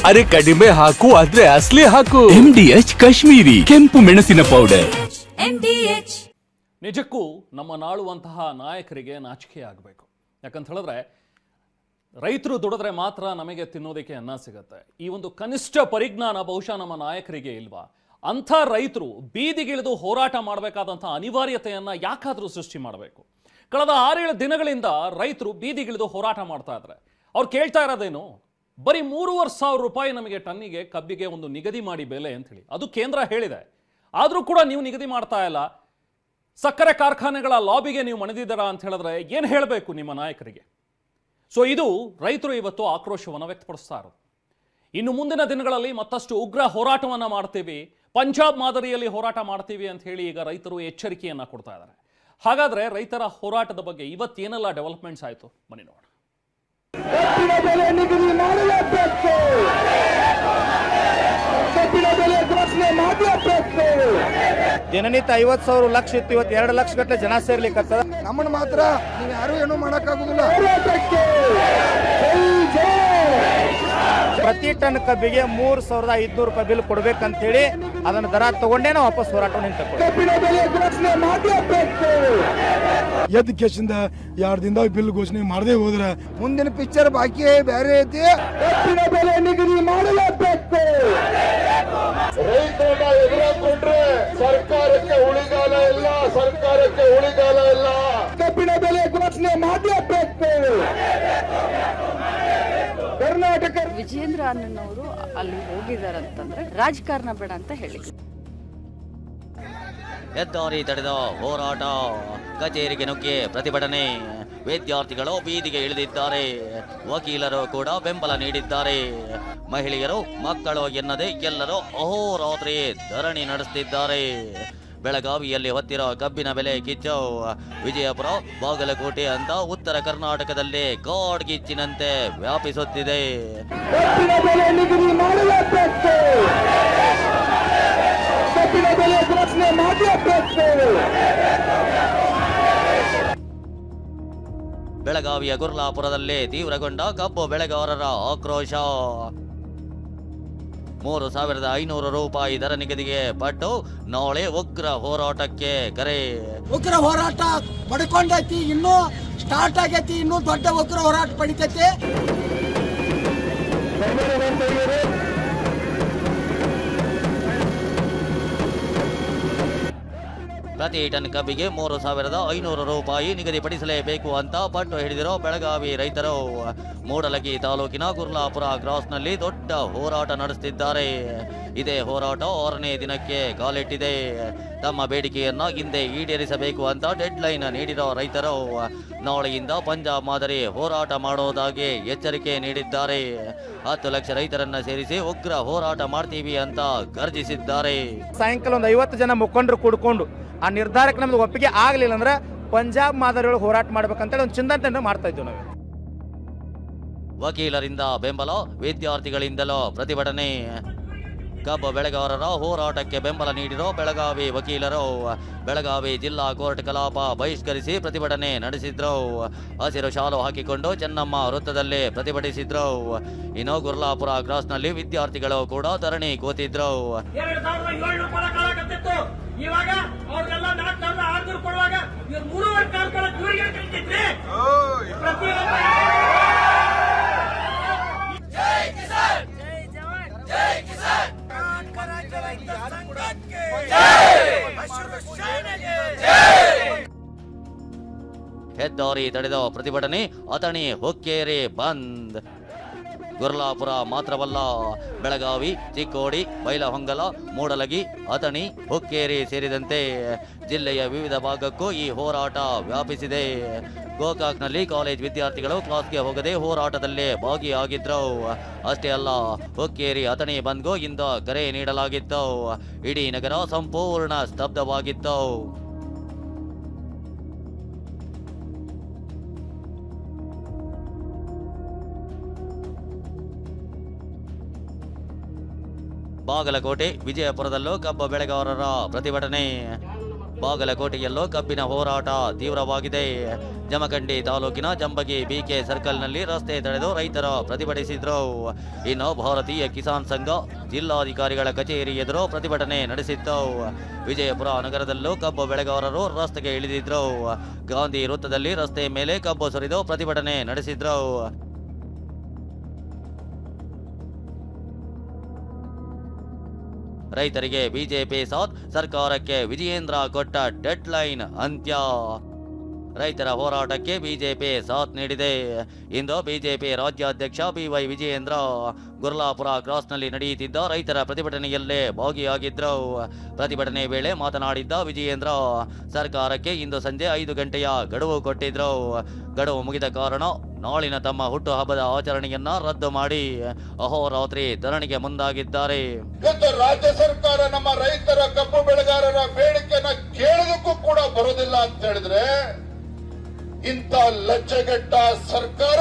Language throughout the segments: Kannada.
ಅರೆ ಕಡಿಮೆ ಹಾಕು ಆದ್ರೆ ಅಸಲಿ ಹಾಕು. MDH ಕಾಶ್ಮೀರಿ ಕೆಂಪು ಮೆಣಸಿನ ಪೌಡರ್. MDH. ನಿಜಕ್ಕೂ ನಮ್ಮ ನಾಳುವಂತಹ ನಾಯಕರಿಗೆ ನಾಚಿಕೆ ಆಗಬೇಕು. ಯಾಕಂತ ಹೇಳಿದ್ರೆ ರೈತರು ದುಡಿದ್ರೆ ಮಾತ್ರ ನಮಗೆ ತಿನ್ನೋದಕ್ಕೆ ಅನ್ನ ಸಿಗುತ್ತೆ. ಈ ಒಂದು ಕನಿಷ್ಠ ಪರಿಜ್ಞಾನ ಬಹುಶಃ ನಮ್ಮ ನಾಯಕರಿಗೆ ಇಲ್ವಾ? ಅಂಥ ರೈತರು ಬೀದಿಗಿಳಿದು ಹೋರಾಟ ಮಾಡಬೇಕಾದಂಥ ಅನಿವಾರ್ಯತೆಯನ್ನು ಯಾಕಾದರೂ ಸೃಷ್ಟಿ ಮಾಡಬೇಕು? ಕಳೆದ 6-7 ದಿನಗಳಿಂದ ರೈತರು ಬೀದಿಗಿಳಿದು ಹೋರಾಟ ಮಾಡ್ತಾ ಇದ್ದಾರೆ. ಅವ್ರು ಕೇಳ್ತಾ ಇರೋದೇನು? ಬರೀ 3,500 ರೂಪಾಯಿ ನಮಗೆ ಟನ್ನಿಗೆ ಕಬ್ಬಿಗೆ ಒಂದು ನಿಗದಿ ಮಾಡಿ ಬೆಲೆ ಅಂತ ಹೇಳಿ. ಅದು ಕೇಂದ್ರ ಹೇಳಿದೆ. ಆದರೂ ಕೂಡ ನೀವು ನಿಗದಿ ಮಾಡ್ತಾ ಇಲ್ಲ. ಸಕ್ಕರೆ ಕಾರ್ಖಾನೆಗಳ ಲಾಬಿಗೆ ನೀವು ಮಣಿದಿದ್ದೀರಾ ಅಂತ ಹೇಳಿದ್ರೆ ಏನು ಹೇಳಬೇಕು ನಿಮ್ಮ ನಾಯಕರಿಗೆ? ಸೊ ಇದು ರೈತರು ಇವತ್ತು ಆಕ್ರೋಶವನ್ನು ವ್ಯಕ್ತಪಡಿಸ್ತಾ ಇರೋದು. ಇನ್ನು ಮುಂದಿನ ದಿನಗಳಲ್ಲಿ ಮತ್ತಷ್ಟು ಉಗ್ರ ಹೋರಾಟವನ್ನು ಮಾಡ್ತೀವಿ, ಪಂಜಾಬ್ ಮಾದರಿಯಲ್ಲಿ ಹೋರಾಟ ಮಾಡ್ತೀವಿ ಅಂತ ಹೇಳಿ ಈಗ ರೈತರು ಎಚ್ಚರಿಕೆಯನ್ನು ಕೊಡ್ತಾ ಇದ್ದಾರೆ. ಹಾಗಾದ್ರೆ ರೈತರ ಹೋರಾಟದ ಬಗ್ಗೆ ಇವತ್ತೇನೆಲ್ಲ ಡೆವಲಪ್ಮೆಂಟ್ಸ್ ಆಯಿತು ಬನ್ನಿ ನೋಡೋಣ. ದಿನನಿತ್ಯ 50,000 ಲಕ್ಷ ಇತ್ತು, ಇವತ್ತು 2 ಲಕ್ಷ ಗಟ್ಟಲೆ ಜನ ಸೇರ್ಲಿಕ್ಕೆ ನಮ್ಮನ್ನು ಮಾತ್ರ ನೀವು ಯಾರು ಏನೂ ಮಾಡಕ್ಕಾಗುದಿಲ್ಲ. ಪ್ರತಿ ಟನ್ ಕಬ್ಬಿಗೆ 3,500 ರೂಪಾಯಿ ಬಿಲ್ ಕೊಡ್ಬೇಕಂತ ಹೇಳಿ ಅದನ್ನ ದರ ತಗೊಂಡೇ ನಾವು ವಾಪಸ್ ಹೋರಾಟವನ್ನು ಎದ್ದು ಕೇಸಿಂದ 2 ದಿನದಾಗ ಬಿಲ್ ಘೋಷಣೆ ಮಾಡದೆ ಹೋದ್ರೆ ಮುಂದಿನ ಪಿಕ್ಚರ್ ಬಾಕಿ ಬೇರೆ ಐತಿ. ಕಬ್ಬಿನ ಬೆಲೆ ನಿಗದಿ ಮಾಡಲೇಬೇಕು. ರೈತರನ್ನ ಎದುರಾಕೊಂಡ್ರೆ ಸರ್ಕಾರಕ್ಕೆ ಉಳಿಗಾಲ ಇಲ್ಲ, ಸರ್ಕಾರಕ್ಕೆ ಉಳಿಗಾಲ ಇಲ್ಲ. ಕಬ್ಬಿನ ಬೆಲೆ ಘೋಷಣೆ ಮಾಡಲೇಬೇಕು. ಕರ್ನಾಟಕ ವಿಜೇಂದ್ರ ಅನ್ನೋರು ಅಲ್ಲಿ ಹೋಗಿದಾರಂತಂದ್ರೆ ರಾಜಕಾರಣ ಬೇಡ ಅಂತ ಹೇಳಿ ಹೆದ್ದಾರಿ ತಡೆದ ಹೋರಾಟ, ಕಚೇರಿಗೆ ನುಗ್ಗಿ ಪ್ರತಿಭಟನೆ, ವಿದ್ಯಾರ್ಥಿಗಳು ಬೀದಿಗೆ ಇಳಿದಿದ್ದಾರೆ, ವಕೀಲರು ಕೂಡ ಬೆಂಬಲ ನೀಡಿದ್ದಾರೆ, ಮಹಿಳೆಯರು ಮಕ್ಕಳು ಎನ್ನದೆ ಎಲ್ಲರೂ ಅಹೋರಾತ್ರಿ ಧರಣಿ ನಡೆಸುತ್ತಿದ್ದಾರೆ. ಬೆಳಗಾವಿಯಲ್ಲಿ ಹೊತ್ತಿರೋ ಕಬ್ಬಿನ ಬೆಲೆ ಕಿಚ್ಚು ವಿಜಯಪುರ, ಬಾಗಲಕೋಟೆ ಅಂತ ಉತ್ತರ ಕರ್ನಾಟಕದಲ್ಲಿ ಕಾಡ್ಗಿಚ್ಚಿನಂತೆ ವ್ಯಾಪಿಸುತ್ತಿದೆ. ಬೆಳಗಾವಿಯ ಗುರ್ಲಾಪುರದಲ್ಲಿ ತೀವ್ರಗೊಂಡ ಕಬ್ಬು ಬೆಳೆಗಾರರ ಆಕ್ರೋಶ. 3,500 ರೂಪಾಯಿ ದರ ನಿಗದಿಗೆ ಪಟ್ಟು ನಾಳೆ ಉಗ್ರ ಹೋರಾಟಕ್ಕೆ ಕರೆ. ಉಗ್ರ ಹೋರಾಟ ಪಡ್ಕೊಂಡೈತಿ, ಇನ್ನೂ ಸ್ಟಾರ್ಟ್ ಆಗೈತಿ, ಇನ್ನೂ ದೊಡ್ಡ ಉಗ್ರ ಹೋರಾಟ ಪಡಿತೈತಿ. ಪ್ರತಿ ಟನ್ ಕಬ್ಬಿಗೆ 3,500 ರೂಪಾಯಿ ನಿಗದಿಪಡಿಸಲೇಬೇಕು ಅಂತ ಪಟ್ಟು ಹಿಡಿದಿರೋ ಬೆಳಗಾವಿ ರೈತರು ಮೂಡಲಗಿ ತಾಲೂಕಿನ ಗುರ್ಲಾಪುರ ಕ್ರಾಸ್ನಲ್ಲಿ ದೊಡ್ಡ ಹೋರಾಟ ನಡೆಸುತ್ತಿದ್ದಾರೆ. ಇದೇ ಹೋರಾಟ 6ನೇ ದಿನಕ್ಕೆ ಕಾಲಿಟ್ಟಿದೆ. ತಮ್ಮ ಬೇಡಿಕೆಯನ್ನ ಹಿಂದೆ ಈಡೇರಿಸಬೇಕು ಅಂತ ಡೆಡ್ ಲೈನ್ ನೀಡಿರೋ ರೈತರು ನಾಳೆಯಿಂದ ಪಂಜಾಬ್ ಮಾದರಿ ಹೋರಾಟ ಮಾಡೋದಾಗಿ ಎಚ್ಚರಿಕೆ ನೀಡಿದ್ದಾರೆ. 10 ಲಕ್ಷ ರೈತರನ್ನ ಸೇರಿಸಿ ಉಗ್ರ ಹೋರಾಟ ಮಾಡ್ತೀವಿ ಅಂತ ಗರ್ಜಿಸಿದ್ದಾರೆ. ಸಾಯಂಕಾಲ ಒಂದು 50 ಜನ ಮುಖಂಡರು ಕೂಡ್ಕೊಂಡು ಆ ನಿರ್ಧಾರಕ್ಕೆ ನಮ್ದು ಒಪ್ಪಿಗೆ ಆಗಲಿಲ್ಲ ಅಂದ್ರೆ ಪಂಜಾಬ್ ಮಾದರಿಯೊಳಗೆ ಹೋರಾಟ ಮಾಡ್ಬೇಕಂತೇಳಿ ಒಂದು ಚಿಂತನೆ ಮಾಡ್ತಾ ಇದ್ದೀವಿ ನಾವು. ವಕೀಲರಿಂದ ಬೆಂಬಲ, ವಿದ್ಯಾರ್ಥಿಗಳಿಂದಲೂ ಪ್ರತಿಭಟನೆ. ಕಬ್ಬು ಬೆಳೆಗಾರರ ಹೋರಾಟಕ್ಕೆ ಬೆಂಬಲ ನೀಡಿರೋ ಬೆಳಗಾವಿ ವಕೀಲರು ಬೆಳಗಾವಿ ಜಿಲ್ಲಾ ಕೋರ್ಟ್ ಕಲಾಪ ಬಹಿಷ್ಕರಿಸಿ ಪ್ರತಿಭಟನೆ ನಡೆಸಿದ್ರು. ಹಸಿರು ಶಾಲು ಹಾಕಿಕೊಂಡು ಚೆನ್ನಮ್ಮ ವೃತ್ತದಲ್ಲಿ ಪ್ರತಿಭಟಿಸಿದ್ರು. ಇನ್ನು ಗುರ್ಲಾಪುರ ಕ್ರಾಸ್ನಲ್ಲಿ ವಿದ್ಯಾರ್ಥಿಗಳು ಕೂಡ ಧರಣಿ ಕೂತಿದ್ರು. ಇವಾಗ ಅವ್ರಿಗೆಲ್ಲ 4,600 ಕೊಡುವಾಗ ಇವ್ರು 3,500 ಇವರಿಗೆ ಕಳಿಸಿದ್ರೆ ಜೈ ಕಿಸಾನ್, ಜೈ ಜವಾನ್, ಜೈ ಕಿಸಾನ್, ಹೆದ್ದಾರಿ ತಡೆದ ಪ್ರತಿಭಟನೆ, ಅಥಣಿ ಹುಕ್ಕೇರಿ ಬಂದ್. ಗುರ್ಲಾಪುರ ಮಾತ್ರವಲ್ಲ, ಬೆಳಗಾವಿ, ಚಿಕ್ಕೋಡಿ, ಬೈಲಹೊಂಗಲ, ಮೂಡಲಗಿ, ಅಥಣಿ, ಹುಕ್ಕೇರಿ ಸೇರಿದಂತೆ ಜಿಲ್ಲೆಯ ವಿವಿಧ ಭಾಗಕ್ಕೂ ಈ ಹೋರಾಟ ವ್ಯಾಪಿಸಿದೆ. ಗೋಕಾಕ್ನಲ್ಲಿ ಕಾಲೇಜ್ ವಿದ್ಯಾರ್ಥಿಗಳು ಕ್ಲಾಸ್ಗೆ ಹೋಗದೆ ಹೋರಾಟದಲ್ಲೇ ಭಾಗಿಯಾಗಿದ್ರು. ಅಷ್ಟೇ ಅಲ್ಲ, ಹುಕ್ಕೇರಿ ಅಥಣಿ ಬಂದ್ಗೂ ಇಂದ ಕರೆ ನೀಡಲಾಗಿತ್ತು. ಇಡೀ ನಗರ ಸಂಪೂರ್ಣ ಸ್ತಬ್ಧವಾಗಿತ್ತು. ಬಾಗಲಕೋಟೆ, ವಿಜಯಪುರದಲ್ಲೂ ಕಬ್ಬು ಬೆಳೆಗಾರರ ಪ್ರತಿಭಟನೆ. ಬಾಗಲಕೋಟೆಯಲ್ಲೂ ಕಬ್ಬಿನ ಹೋರಾಟ ತೀವ್ರವಾಗಿದೆ. ಜಮಖಂಡಿ ತಾಲೂಕಿನ ಜಂಬಗಿ ಬಿಕೆ ಸರ್ಕಲ್ನಲ್ಲಿ ರಸ್ತೆ ತಡೆದು ರೈತರ ಪ್ರತಿಭಟಿಸಿದ್ರು. ಇನ್ನು ಭಾರತೀಯ ಕಿಸಾನ್ ಸಂಘ ಜಿಲ್ಲಾಧಿಕಾರಿಗಳ ಕಚೇರಿ ಎದುರು ಪ್ರತಿಭಟನೆ ನಡೆಸಿತ್ತು. ವಿಜಯಪುರ ನಗರದಲ್ಲೂ ಕಬ್ಬು ಬೆಳೆಗಾರರು ರಸ್ತೆಗೆ ಇಳಿದಿದ್ರು. ಗಾಂಧಿ ವೃತ್ತದಲ್ಲಿ ರಸ್ತೆ ಮೇಲೆ ಕಬ್ಬು ಸುರಿದು ಪ್ರತಿಭಟನೆ ನಡೆಸಿದ್ರು. ರೈತರಿಗೆ ಬಿಜೆಪಿ ಸಾಥ್, ಸರ್ಕಾರಕ್ಕೆ ವಿಜಯೇಂದ್ರ ಕೊಟ್ಟ ಡೆಡ್ ಲೈನ್ ಅಂತ್ಯ. ರೈತರ ಹೋರಾಟಕ್ಕೆ ಬಿಜೆಪಿ ಸಾಥ್ ನೀಡಿದೆ. ಇಂದು ಬಿಜೆಪಿ ರಾಜ್ಯಾಧ್ಯಕ್ಷ ಬಿವೈ ವಿಜಯೇಂದ್ರ ಗುರ್ಲಾಪುರ ಕ್ರಾಸ್ನಲ್ಲಿ ನಡೆಯುತ್ತಿದ್ದ ರೈತರ ಪ್ರತಿಭಟನೆಯಲ್ಲೇ ಭಾಗಿಯಾಗಿದ್ದರು. ಪ್ರತಿಭಟನೆ ವೇಳೆ ಮಾತನಾಡಿದ್ದ ವಿಜಯೇಂದ್ರ, ಸರ್ಕಾರಕ್ಕೆ ಇಂದು ಸಂಜೆ 5 ಗಂಟೆಯ ಗಡುವು ಕೊಟ್ಟಿದ್ರು. ಗಡುವು ಮುಗಿದ ಕಾರಣ ನಾಳಿನ ತಮ್ಮ ಹುಟ್ಟುಹಬ್ಬದ ಆಚರಣೆಯನ್ನ ರದ್ದು ಮಾಡಿ ಅಹೋರಾತ್ರಿ ಧರಣಿಗೆ ಮುಂದಾಗಿದ್ದಾರೆ. ರಾಜ್ಯ ಸರ್ಕಾರ ನಮ್ಮ ರೈತರ ಕಬ್ಬು ಬೆಳೆಗಾರರ ಬೇಡಿಕೆಯನ್ನ ಕೇಳೋದಕ್ಕೂ ಕೂಡ ಬರೋದಿಲ್ಲ ಅಂತ ಹೇಳಿದ್ರೆ, ಇಂಥ ಲಜ್ಜೆಗೆಟ್ಟ ಸರ್ಕಾರ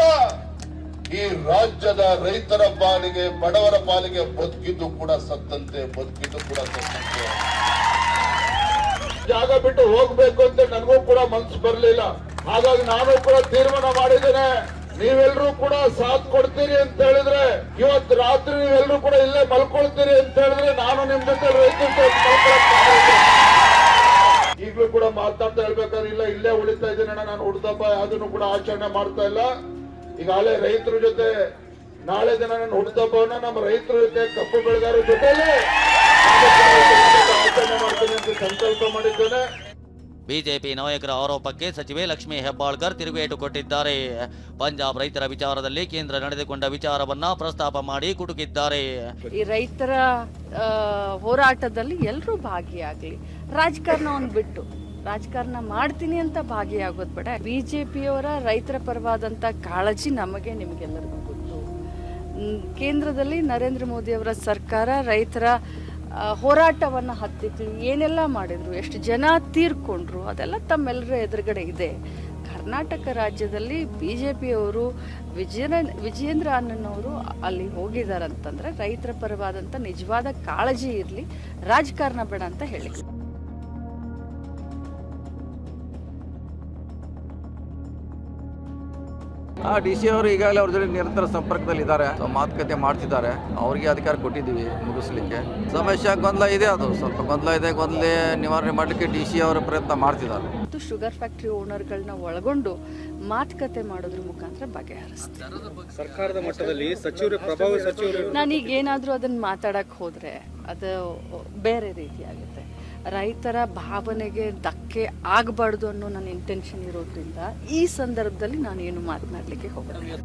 ಈ ರಾಜ್ಯದ ರೈತರ ಪಾಲಿಗೆ, ಬಡವರ ಪಾಲಿಗೆ ಬದುಕಿದ್ದು ಕೂಡ ಸತ್ತಂತೆ, ಬದುಕಿದ್ದು ಕೂಡ ಸತ್ತಂತೆ. ಜಾಗ ಬಿಟ್ಟು ಹೋಗ್ಬೇಕು ಅಂತ ನನಗೂ ಕೂಡ ಮನಸ್ಸು ಬರಲಿಲ್ಲ. ಹಾಗಾಗಿ ನಾನು ಕೂಡ ತೀರ್ಮಾನ ಮಾಡಿದ್ದೇನೆ, ನೀವೆಲ್ಲರೂ ಕೂಡ ಸಾಥ್ ಕೊಡ್ತೀರಿ ಅಂತ ಹೇಳಿದ್ರೆ, ಇವತ್ತು ರಾತ್ರಿ ನೀವೆಲ್ಲರೂ ಕೂಡ ಇಲ್ಲೇ ಮಲ್ಕೊಳ್ತೀರಿ ಅಂತ ಹೇಳಿದ್ರೆ, ನಾನು ನಿಮ್ ಜೊತೆ ರೈತರ ಈಗಲೂ ಕೂಡ ಮಾತಾಡ್ತಾ ಹೇಳ್ಬೇಕಾದ್ರೆ, ಇಲ್ಲ ಇಲ್ಲೇ ಉಳಿತಾ ಇದ್ದೀನಿ ಅಣ್ಣ, ನಾನು ಹುಡ್ದಪ್ಪ ಅದನ್ನು ಕೂಡ ಆಚರಣೆ ಮಾಡ್ತಾ ಇಲ್ಲ. ಈಗಾಗಲೇ ರೈತರ ಜೊತೆ ನಾಳೆ ದಿನ ನಾನು ಹುಡ್ದಪ್ಪವನ್ನ ನಮ್ಮ ರೈತರ ಜೊತೆ, ಕಬ್ಬು ಬೆಳೆಗಾರರ ಜೊತೆಲೇ ಆಚರಣೆ ಮಾಡ್ತೀನಿ ಅಂತ ಸಂಕಲ್ಪ ಮಾಡಿದ್ದೇನೆ. ಬಿಜೆಪಿ ನಾಯಕರ ಆರೋಪಕ್ಕೆ ಸಚಿವೆ ಲಕ್ಷ್ಮೀ ಹೆಬ್ಬಾಳ್ಕರ್ ತಿರುಗೇಟು ಕೊಟ್ಟಿದ್ದಾರೆ. ಪಂಜಾಬ್ ರೈತರ ವಿಚಾರದಲ್ಲಿ ಕೇಂದ್ರ ನಡೆದುಕೊಂಡ ವಿಚಾರವನ್ನ ಪ್ರಸ್ತಾಪ ಮಾಡಿ ಕುಟುಕಿದ್ದಾರೆ. ಈ ರೈತರ ಹೋರಾಟದಲ್ಲಿ ಎಲ್ಲರೂ ಭಾಗಿಯಾಗಲಿ, ರಾಜಕಾರಣವನ್ನು ಬಿಟ್ಟು ರಾಜಕಾರಣ ಮಾಡ್ತೀನಿ ಅಂತ ಭಾಗಿಯಾಗೋದು ಬೇಡ. ಬಿಜೆಪಿಯವರ ರೈತರ ಪರವಾದಂಥ ಕಾಳಜಿ ನಮಗೆ ನಿಮಗೆಲ್ಲರಿಗೂ ಗೊತ್ತು. ಕೇಂದ್ರದಲ್ಲಿ ನರೇಂದ್ರ ಮೋದಿ ಅವರ ಸರ್ಕಾರ ರೈತರ ಹೋರಾಟವನ್ನು ಹತ್ತಿಕ್ಕಲಿ ಏನೆಲ್ಲ ಮಾಡಿದ್ರು, ಎಷ್ಟು ಜನ ತೀರ್ಕೊಂಡ್ರು, ಅದೆಲ್ಲ ತಮ್ಮೆಲ್ಲರ ಎದುರುಗಡೆ ಇದೆ. ಕರ್ನಾಟಕ ರಾಜ್ಯದಲ್ಲಿ ಬಿಜೆಪಿಯವರು ವಿಜಯೇಂದ್ರ ಅನ್ನನವರು ಅಲ್ಲಿ ಹೋಗಿದಾರಂತಂದ್ರೆ ರೈತರ ಪರವಾದಂಥ ನಿಜವಾದ ಕಾಳಜಿ ಇರಲಿ, ರಾಜಕಾರಣ ಬೇಡ ಅಂತ ಹೇಳಿ. DC ಅವರು ಈಗಾಗಲೇ ಅವ್ರ ಜೊತೆ ನಿರಂತರ ಸಂಪರ್ಕದಲ್ಲಿ ಇದ್ದಾರೆ, ಮಾತುಕತೆ ಮಾಡ್ತಿದ್ದಾರೆ. ಅವರಿಗೆ ಅಧಿಕಾರ ಕೊಟ್ಟಿದ್ದೀವಿ ಮುಗಿಸ್ಲಿಕ್ಕೆ. ಸಮಸ್ಯೆ ಗೊಂದಲ ಇದೆ, ಅದು ಸ್ವಲ್ಪ ಗೊಂದಲ ಇದೆ, ಗೊಂದಲ ನಿವಾರಣೆ ಮಾಡಲಿಕ್ಕೆ DC ಅವರು ಪ್ರಯತ್ನ ಮಾಡ್ತಿದ್ದಾರೆ. ಶುಗರ್ ಫ್ಯಾಕ್ಟರಿ ಓನರ್ಗಳನ್ನ ಒಳಗೊಂಡು ಮಾತುಕತೆ ಮಾಡೋದ್ರ ಮುಖಾಂತರ ಬಗೆಹರಿಸ್ತಾರೆ. ಸರ್ಕಾರದ ಮಟ್ಟದಲ್ಲಿ ಸಚಿವರು, ಪ್ರಭಾವಿ ಸಚಿವರು, ನಾನೀಗ ಏನಾದರೂ ಅದನ್ನ ಮಾತಾಡಕ್ ಹೋದ್ರೆ ಅದು ಬೇರೆ ರೀತಿ ಆಗುತ್ತೆ. ರೈತರ ಭಾವನೆಗೆ ಧಕ್ಕೆ ಆಗಬಾರ್ದು ಅನ್ನೋ ನನ್ನ ಇಂಟೆನ್ಷನ್ ಇರೋದ್ರಿಂದ ಈ ಸಂದರ್ಭದಲ್ಲಿ ನಾನು ಏನು ಮಾತನಾಡಲಿಕ್ಕೆ ಹೋಗಲ್ಲ.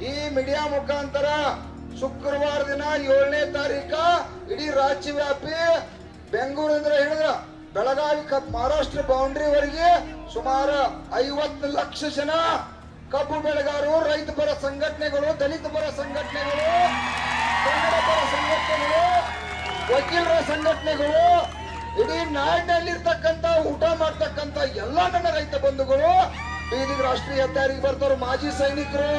ಈ ಮೀಡಿಯಾ ಮುಖಾಂತರ ಶುಕ್ರವಾರ ದಿನ 7ನೇ ತಾರೀಕ ಇಡೀ ರಾಜ್ಯವ್ಯಾಪಿ ಬೆಂಗಳೂರಿಂದ ಹಿಡಿದ ಬೆಳಗಾವಿ ಮಹಾರಾಷ್ಟ್ರ ಬೌಂಡ್ರಿವರೆಗೆ ಸುಮಾರು 50 ಲಕ್ಷ ಜನ ಕಬ್ಬು ಬೆಳೆಗಾರರು, ರೈತ ಪರ ಸಂಘಟನೆಗಳು, ದಲಿತ ಪರ ಸಂಘಟನೆಗಳು, ಕನ್ನಡ ಪರ ಸಂಘಟನೆಗಳು, ವಕೀಲರ ಸಂಘಟನೆಗಳು, ಇಡೀ ನಾಡಿನಲ್ಲಿರ್ತಕ್ಕಂಥ ಊಟ ಮಾಡ್ತಕ್ಕಂಥ ಎಲ್ಲಾ ನನ್ನ ರೈತ ಬಂಧುಗಳು ಬೀದಿಗೆ ರಾಷ್ಟ್ರೀಯ ತಯಾರಿಗೆ ಬರ್ತಾರೆ. ಮಾಜಿ ಸೈನಿಕರು,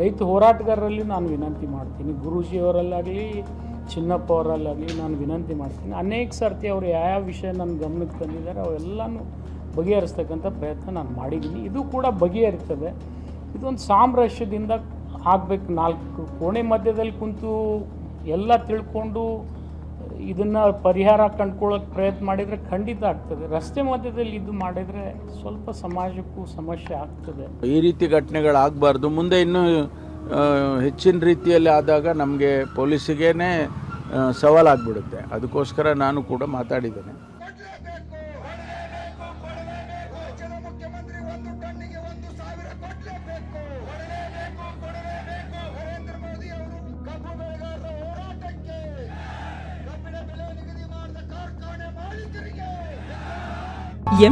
ರೈತ ಹೋರಾಟಗಾರರಲ್ಲಿ ನಾನು ವಿನಂತಿ ಮಾಡ್ತೀನಿ, ಗುರೂಜಿಯವರಲ್ಲಾಗಲಿ ಚಿನ್ನಪ್ಪ ಅವರಲ್ಲಾಗಲಿ ನಾನು ವಿನಂತಿ ಮಾಡ್ತೀನಿ. ಅನೇಕ ಸರ್ತಿ ಅವರು ಯಾವ ವಿಷಯ ನನ್ನ ಗಮನಕ್ಕೆ ತಂದಿದ್ದಾರೆ ಅವೆಲ್ಲನೂ ಬಗೆಹರಿಸ್ತಕ್ಕಂಥ ಪ್ರಯತ್ನ ನಾನು ಮಾಡಿದ್ದೀನಿ. ಇದು ಕೂಡ ಬಗೆಹರಿತದೆ. ಇದೊಂದು ಸಾಮರಸ್ಯದಿಂದ ಆಗಬೇಕು. 4 ಕೋಣೆ ಮಧ್ಯದಲ್ಲಿ ಕುಂತು ಎಲ್ಲ ತಿಳ್ಕೊಂಡು ಇದನ್ನು ಪರಿಹಾರ ಕಂಡುಕೊಳ್ಳೋಕೆ ಪ್ರಯತ್ನ ಮಾಡಿದರೆ ಖಂಡಿತ ಆಗ್ತದೆ. ರಸ್ತೆ ಮಧ್ಯದಲ್ಲಿ ಇದು ಮಾಡಿದರೆ ಸ್ವಲ್ಪ ಸಮಾಜಕ್ಕೂ ಸಮಸ್ಯೆ ಆಗ್ತದೆ. ಈ ರೀತಿ ಘಟನೆಗಳಾಗಬಾರ್ದು. ಮುಂದೆ ಇನ್ನೂ ಹೆಚ್ಚಿನ ರೀತಿಯಲ್ಲಿ ಆದಾಗ ನಮಗೆ ಪೊಲೀಸಿಗೇನೆ ಸವಾಲಾಗ್ಬಿಡುತ್ತೆ. ಅದಕ್ಕೋಸ್ಕರ ನಾನು ಕೂಡ ಮಾತಾಡಿದ್ದೇನೆ.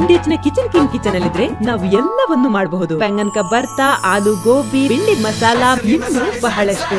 MDH ನ ಕಿಚನ್ ಅಲ್ಲಿದ್ರೆ ನಾವು ಎಲ್ಲವನ್ನು ಮಾಡಬಹುದು. ಬೆಂಗನ್ ಕಾ ಬರ್ತಾ, ಆಲೂ ಗೋಬಿ, ಭಿಂಡಿ ಮಸಾಲಾ, ಇನ್ನೂ ಬಹಳಷ್ಟು.